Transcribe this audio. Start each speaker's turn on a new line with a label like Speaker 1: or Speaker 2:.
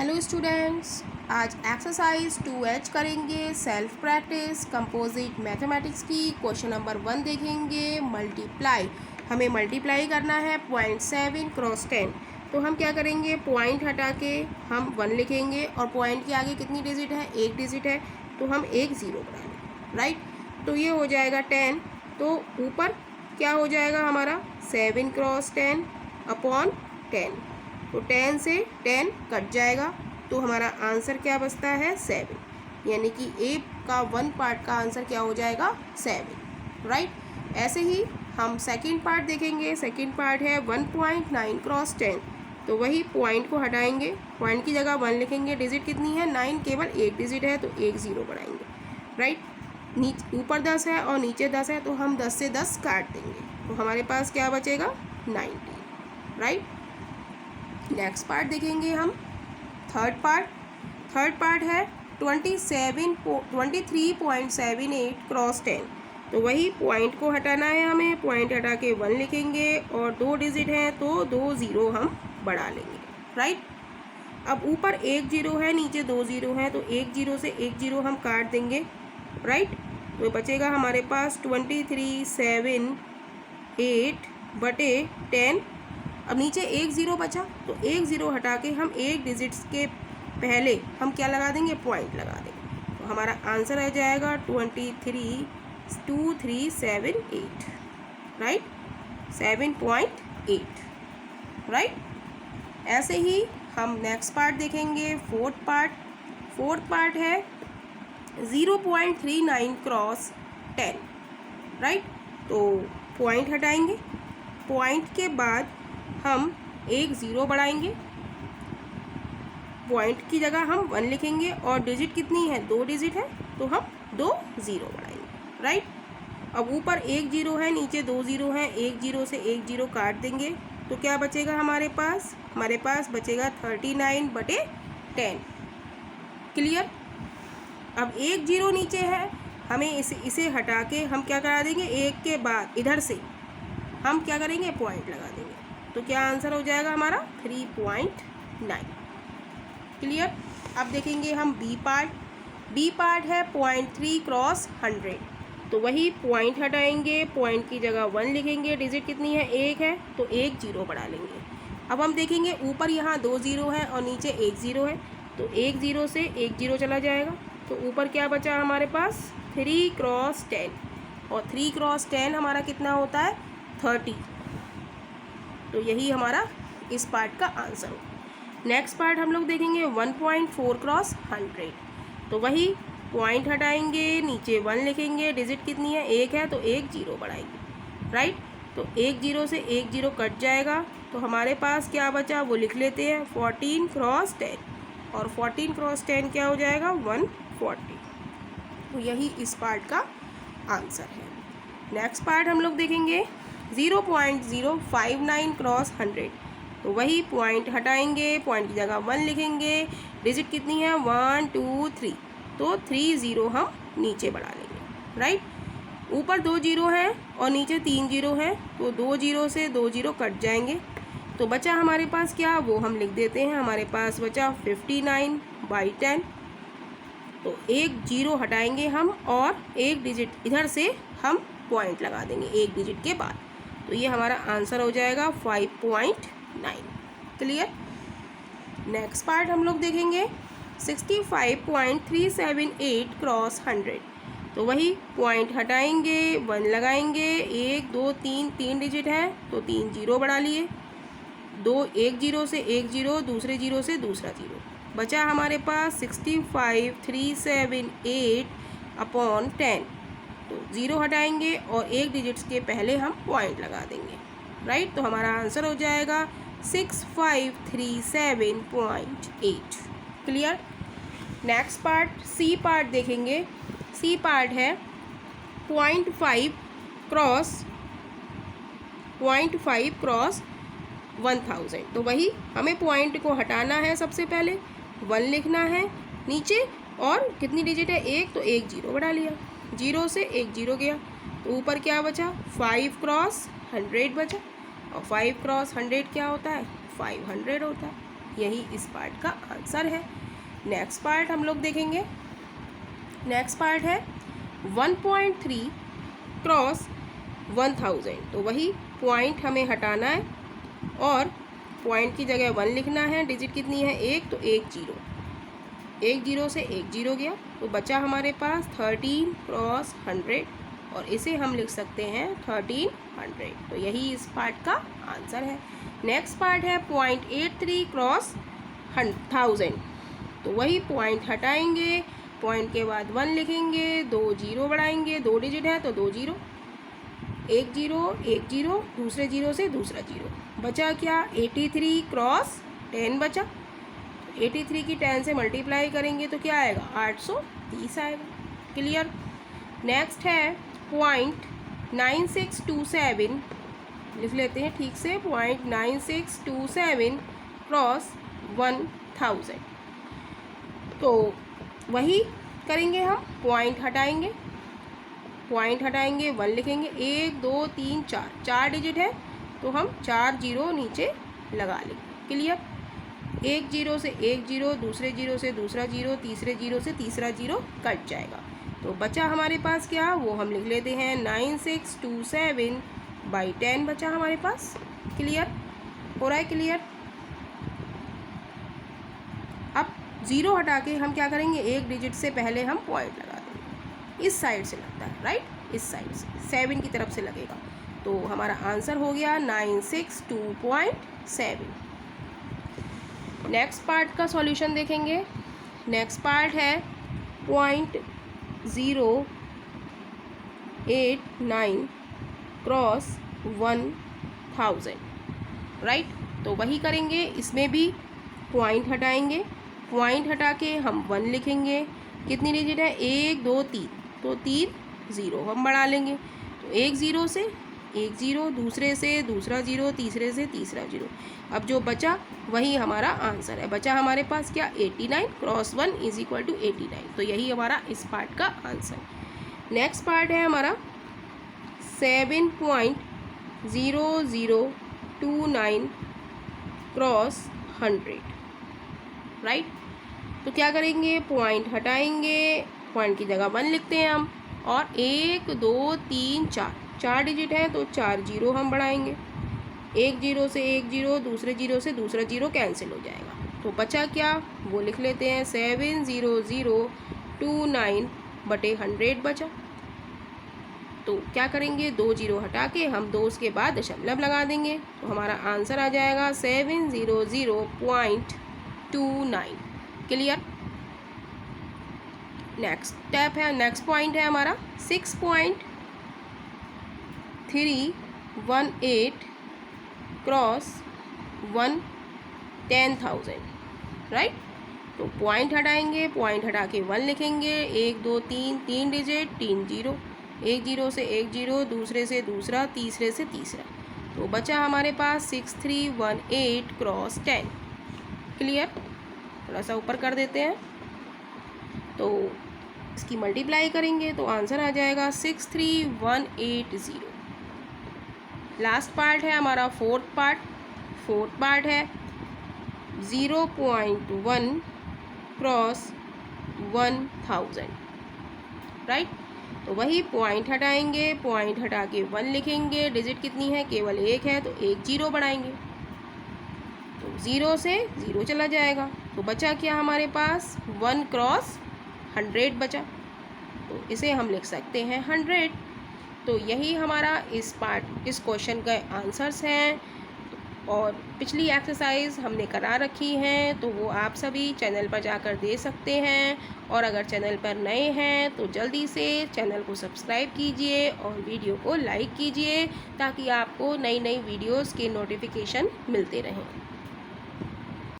Speaker 1: Hello students, आज exercise 2H करेंगे self practice composite mathematics की। क्वेश्चन नंबर 1 देखेंगे मल्टीप्लाई। हमें मल्टीप्लाई करना है 0.7 क्रॉस 10। तो हम क्या करेंगे, पॉइंट हटा के हम 1 लिखेंगे और पॉइंट के आगे कितनी डिजिट है, एक डिजिट है, तो हम एक ज़ीरो बना लेंगे, राइट। तो ये हो जाएगा 10। तो ऊपर क्या हो जाएगा हमारा 7 क्रॉस 10 अपॉन 10। तो 10 से 10 कट जाएगा, तो हमारा आंसर क्या बचता है 7। यानी कि ए का 1 पार्ट का आंसर क्या हो जाएगा 7, राइट। ऐसे ही हम सेकंड पार्ट देखेंगे। सेकंड पार्ट है 1.9 क्रॉस 10। तो वही पॉइंट को हटाएंगे, पॉइंट की जगह 1 लिखेंगे। डिजिट कितनी है 9, केवल एक डिजिट है, तो एक ज़ीरो बढ़ाएंगे, राइट। नीचे ऊपर 10 है और नीचे 10 है, तो हम 10 से 10 काट देंगे, तो हमारे पास क्या बचेगा 19, राइट। नेक्स्ट पार्ट देखेंगे हम थर्ड पार्ट है 23.78 क्रॉस 10। तो वही पॉइंट को हटाना है हमें, पॉइंट हटा के 1 लिखेंगे और दो डिजिट हैं, तो दो ज़ीरो हम बढ़ा लेंगे, राइट। अब ऊपर एक ज़ीरो है, नीचे दो ज़ीरो हैं, तो एक ज़ीरो से एक ज़ीरो हम काट देंगे, राइट। तो बचेगा हमारे पास 23.78/10। अब नीचे एक ज़ीरो बचा, तो एक ज़ीरो हटा के हम एक डिजिट्स के पहले हम क्या लगा देंगे, पॉइंट लगा देंगे। तो हमारा आंसर आ जाएगा 23.2378, राइट, 7.8, राइट। ऐसे ही हम नेक्स्ट पार्ट देखेंगे फोर्थ पार्ट है 0.39 क्रॉस 10, राइट। तो पॉइंट हटाएंगे, पॉइंट के बाद हम एक ज़ीरो बढ़ाएंगे, पॉइंट की जगह हम 1 लिखेंगे और डिजिट कितनी है, दो डिजिट है, तो हम दो ज़ीरो बढ़ाएंगे, राइट। अब ऊपर एक ज़ीरो है, नीचे दो ज़ीरो हैं, एक ज़ीरो से एक ज़ीरो काट देंगे, तो क्या बचेगा हमारे पास बचेगा 39/10। क्लियर। अब एक ज़ीरो नीचे है, हमें इसे हटा के हम क्या करा देंगे, एक के बाद इधर से हम क्या करेंगे, पॉइंट लगा देंगे, तो क्या आंसर हो जाएगा हमारा 3.9। क्लियर। अब देखेंगे हम बी पार्ट है 0.3 क्रॉस 100। तो वही पॉइंट हटाएंगे, पॉइंट की जगह 1 लिखेंगे, डिजिट कितनी है, एक है, तो एक ज़ीरो बढ़ा लेंगे। अब हम देखेंगे ऊपर यहाँ दो ज़ीरो है और नीचे एक ज़ीरो है, तो एक ज़ीरो से एक ज़ीरो चला जाएगा, तो ऊपर क्या बचा हमारे पास 3 क्रॉस 10, और 3 क्रॉस 10 हमारा कितना होता है 30। तो यही हमारा इस पार्ट का आंसर हो। नेक्स्ट पार्ट हम लोग देखेंगे 1.4 क्रॉस 100। तो वही पॉइंट हटाएंगे, नीचे 1 लिखेंगे, डिजिट कितनी है, एक है, तो एक ज़ीरो बढ़ाएंगे, राइट। तो एक ज़ीरो से एक ज़ीरो कट जाएगा, तो हमारे पास क्या बचा वो लिख लेते हैं 14 क्रॉस 10, और 14 क्रॉस 10 क्या हो जाएगा 140। तो यही इस पार्ट का आंसर है। नेक्स्ट पार्ट हम लोग देखेंगे 0.059 क्रॉस 100। तो वही पॉइंट हटाएंगे, पॉइंट की जगह 1 लिखेंगे, डिजिट कितनी है 1 2 3, तो 3 ज़ीरो हम नीचे बढ़ा लेंगे, राइट। ऊपर दो ज़ीरो हैं और नीचे 3 ज़ीरो हैं, तो दो ज़ीरो से दो ज़ीरो कट जाएंगे, तो बचा हमारे पास क्या, वो हम लिख देते हैं। हमारे पास बचा 59/10। तो एक ज़ीरो हटाएंगे हम और एक डिजिट इधर से हम पॉइंट लगा देंगे एक डिजिट के बाद, तो ये हमारा आंसर हो जाएगा 5.9। क्लियर। नेक्स्ट पार्ट हम लोग देखेंगे 65.378 क्रॉस 100। तो वही पॉइंट हटाएंगे, 1 लगाएंगे, एक दो तीन डिजिट है, तो 3 ज़ीरो बढ़ा लिए, एक ज़ीरो से एक ज़ीरो, दूसरे ज़ीरो से दूसरा ज़ीरो, बचा हमारे पास 65,378/10। तो ज़ीरो हटाएंगे और एक डिजिट्स के पहले हम पॉइंट लगा देंगे, राइट। तो हमारा आंसर हो जाएगा 6537.8। Clear. Next part C part देखेंगे। सी पार्ट है 0.5 क्रॉस 1000। तो वही हमें पॉइंट को हटाना है, सबसे पहले 1 लिखना है नीचे, और कितनी डिजिट है, एक, तो एक ज़ीरो बढ़ा लिया, ज़ीरो से एक ज़ीरो गया, तो ऊपर क्या बचा 5 क्रॉस 100 बचा, और 5 क्रॉस 100 क्या होता है 500 होता है। यही इस पार्ट का आंसर है। नेक्स्ट पार्ट हम लोग देखेंगे। नेक्स्ट पार्ट है 1.3 क्रॉस 1000। तो वही पॉइंट हमें हटाना है और पॉइंट की जगह 1 लिखना है। डिजिट कितनी है? 1, तो 1 जीरो, 1 जीरो से 1 जीरो गया, तो बचा हमारे पास 13 क्रॉस 100 और इसे हम लिख सकते हैं 1300। तो यही इस पार्ट का आंसर है। नेक्स्ट पार्ट है 0.83 क्रॉस 1000। तो वही पॉइंट हटाएंगे, पॉइंट के बाद 1 लिखेंगे, 2 जीरो बढ़ाएंगे, 2 डिजिट है तो 2 जीरो, 1 जीरो 1 जीरो, दूसरे जीरो से दूसरा जीरो, बचा क्या? 83 क्रॉस 10 बचा। 83 की 10 से मल्टीप्लाई करेंगे तो क्या आएगा? 830 आएगा। क्लियर। नेक्स्ट है 0.9627, लिख लेते हैं ठीक से, 0.9627 क्रॉस 1000। तो वही करेंगे हम, पॉइंट हटाएंगे, पॉइंट हटाएंगे, 1 लिखेंगे, 1 2 3 4, 4 डिजिट है तो हम 4 जीरो नीचे लगा लेंगे। क्लियर। 1 जीरो से 1 जीरो, दूसरे जीरो से दूसरा जीरो, तीसरे जीरो से तीसरा जीरो कट जाएगा। तो बचा हमारे पास क्या? वो हम लिख लेते हैं 9627/10 बचा हमारे पास। क्लियर हो रहा है? क्लियर। अब ज़ीरो हटा के हम क्या करेंगे? एक डिजिट से पहले हम पॉइंट लगा देंगे। इस साइड से लगता है, राइट, इस साइड से 7 की तरफ से लगेगा। तो हमारा आंसर हो गया 962.7। नेक्स्ट पार्ट का सॉल्यूशन देखेंगे। नेक्स्ट पार्ट है 0.089 क्रॉस 1000, राइट। तो वही करेंगे, इसमें भी पॉइंट हटाएंगे, पॉइंट हटा के हम 1 लिखेंगे। कितनी डिजिट है? 1 2 3, तो 3 ज़ीरो हम बढ़ा लेंगे। तो 1 ज़ीरो से 1 ज़ीरो, दूसरे से दूसरा ज़ीरो, तीसरे से तीसरा ज़ीरो। अब जो बचा वही हमारा आंसर है। बचा हमारे पास क्या? 89 क्रॉस 1 = 89। तो यही हमारा इस पार्ट का आंसर। नेक्स्ट पार्ट है हमारा 7.0029 क्रॉस 100, राइट। तो क्या करेंगे? पॉइंट हटाएंगे, पॉइंट की जगह 1 लिखते हैं हम, और 1 2 3 4, 4 डिजिट है तो 4 जीरो हम बढ़ाएंगे। 1 जीरो से 1 जीरो, दूसरे जीरो से दूसरा जीरो कैंसिल हो जाएगा। तो बचा क्या? वो लिख लेते हैं 70029/100 बचा। तो क्या करेंगे? 2 जीरो हटा के हम 2 के बाद दशमलव लगा देंगे, तो हमारा आंसर आ जाएगा 700.29। क्लियर। नेक्स्ट स्टेप है, नेक्स्ट पॉइंट है हमारा 6.318 क्रॉस 10,000, राइट। तो पॉइंट हटाएंगे, पॉइंट हटा के 1 लिखेंगे, 1 2 3, 3 डिजिट, 3 जीरो, 1 जीरो से 1 जीरो, दूसरे से दूसरा, तीसरे से तीसरा। तो बचा हमारे पास 6318 क्रॉस 10। क्लियर। थोड़ा सा ऊपर कर देते हैं, तो इसकी मल्टीप्लाई करेंगे तो आंसर आ जाएगा 63180। लास्ट पार्ट है हमारा फोर्थ पार्ट। फोर्थ पार्ट है 0.1 क्रॉस 1000, राइट। तो वही पॉइंट हटाएंगे, पॉइंट हटा के 1 लिखेंगे, डिजिट कितनी है? केवल 1 है तो 1 जीरो बढ़ाएंगे, तो 0 से 0 चला जाएगा। तो बचा क्या हमारे पास? 1 क्रॉस 100 बचा, तो इसे हम लिख सकते हैं 100। तो यही हमारा इस क्वेश्चन का आंसर्स हैं। और पिछली एक्सरसाइज हमने करा रखी हैं, तो वो आप सभी चैनल पर जाकर दे सकते हैं। और अगर चैनल पर नए हैं तो जल्दी से चैनल को सब्सक्राइब कीजिए और वीडियो को लाइक कीजिए, ताकि आपको नई नई वीडियोस के नोटिफिकेशन मिलते रहें।